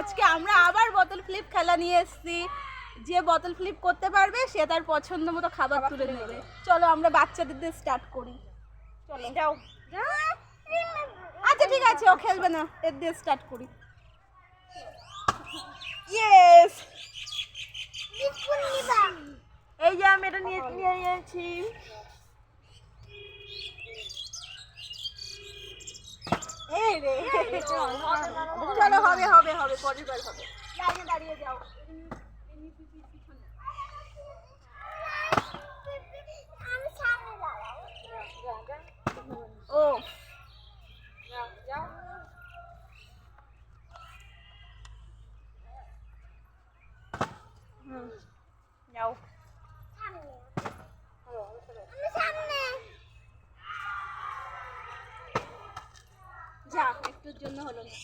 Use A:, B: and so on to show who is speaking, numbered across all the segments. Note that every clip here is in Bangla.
A: আজকে আমরা আবার বোতল ফ্লিপ খেলা নিয়ে এসেছি। যে বোতল ফ্লিপ করতে পারবে সে তার পছন্দ মতো খাবার তুলে নেবে। চলো আমরা বাচ্চাদের দিয়ে স্টার্ট করি। চলো যাও। আচ্ছা ঠিক আছে, ও খেলবে না, এর দিয়ে স্টার্ট করি। ইয়েস, এই যে আমি এটা নিয়ে নিয়েছি। চলো হবে হবে হবে, পরের বার হবে। লাইনে দাঁড়িয়ে যাও। ও যাও যাও। যা, একটুর জন্য হলো না।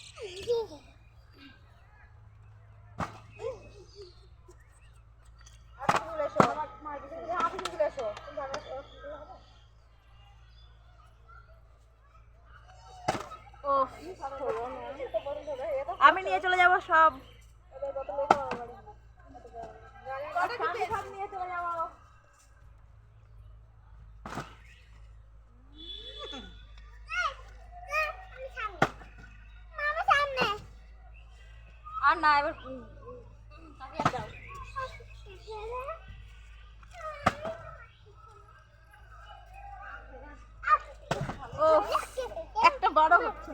A: আমি নিয়ে চলে যাবো সব। নিয়ে চলে যাবো। আর না, এবার ও একটা বড় হচ্ছে।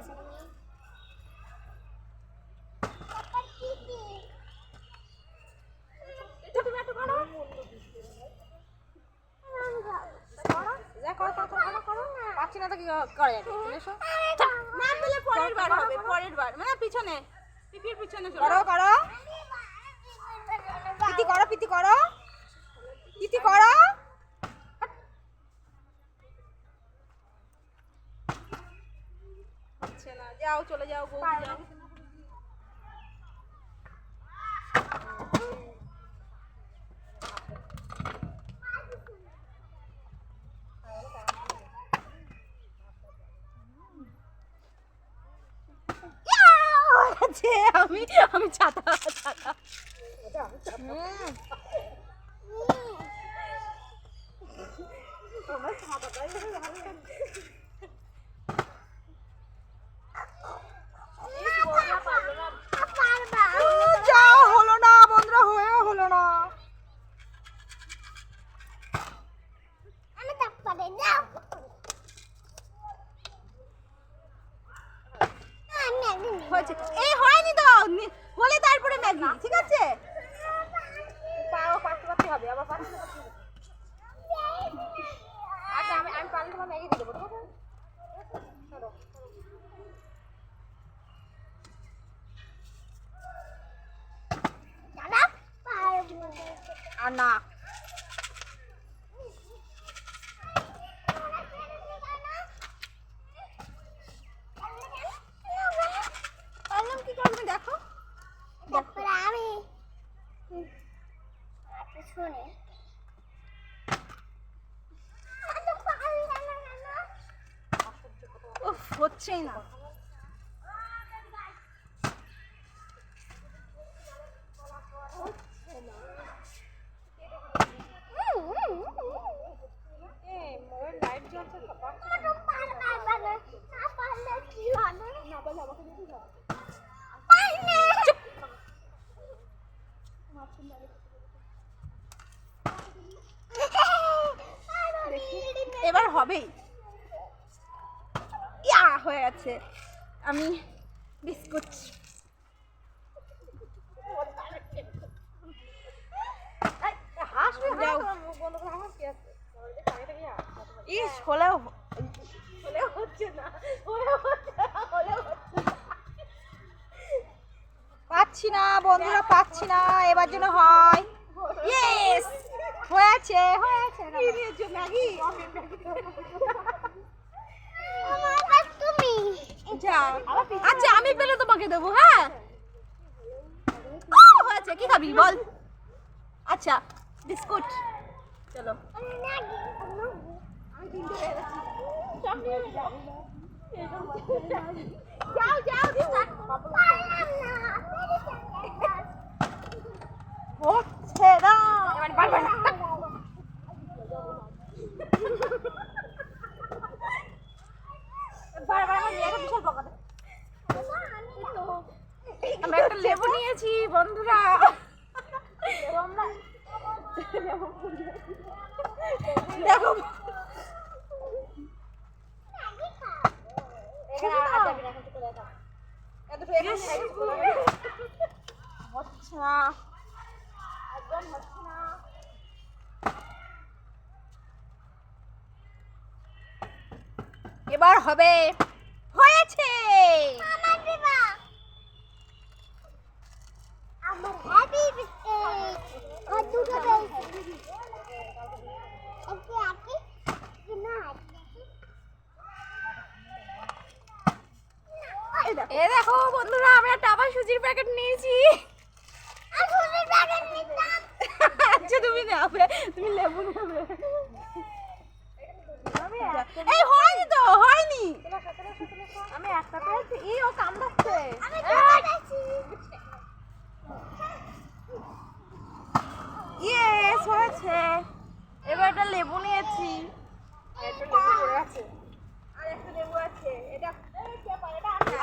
A: পরের বার হবে, পরের বার মানে পিছনে, পিপির পিছনে করো করো। পিতি করো, পিতি করো, পিতি করো। হচ্ছে না, যাও চলে যাও বউ, যাও। আমি আমি ছাতা ছাতা যাও, হলো না বন্ধুরা, হয়েও হলো না। হয়েছে, এই হয়নি তো, হলে তারপরে ম্যাগি, ঠিক আছে? পাও পাঁচতে পারতে হবে, আবার পাঁচতে পারতে হবে। আচ্ছা আমি পারলে তোমার ম্যাগি দিয়ে দেবো, ঠিক আছে? আর না, কি করবে দেখো। আমি শুনে হচ্ছেই না। এবার হবেই, ইয়া হয়ে গেছে। আমি বিস্কুট ইস হলেও হচ্ছে না, পাচ্ছি না বন্ধুরা, পাচ্ছি না, এবার যেন হয়। ইয়েস, হয়েছে হয়েছে। ম্যাগি আচ্ছা আমি পেলে তোমাকে দেবো। হ্যাঁ হয়েছে, কি খাবি বল? আচ্ছা বিস্কুট, চলো। যাও যাও। নিয়েছি বন্ধুরা। দেখো এবার হবে, হয়েছে। এ দেখো বন্ধুরা, আমি একটা আবার সুজির প্যাকেট নিয়েছি। আচ্ছা তুমি নেবে, তুমি লেবু নেবে। এই হয়নি তো, হয়নি। আমি একটা পেয়েছি। ই ও কামড়াচ্ছে। ইয়েস, হয়েছে। এবার একটা লেবু নিয়েছি।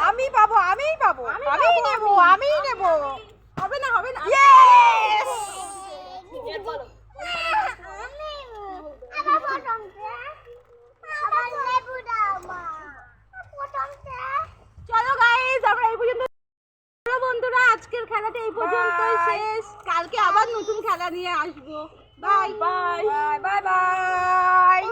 A: আমি পাবো, আমিই পাবো, আমিই নেবো, আমিই নেবো। হবে না, হবে না। ইয়েস। চলো গাইস, আমরা এই পর্যন্ত। বন্ধুরা, আজকের খেলাটা এই পর্যন্তই শেষ। কালকে আবার নতুন খেলা নিয়ে আসবো। Bye bye bye bye.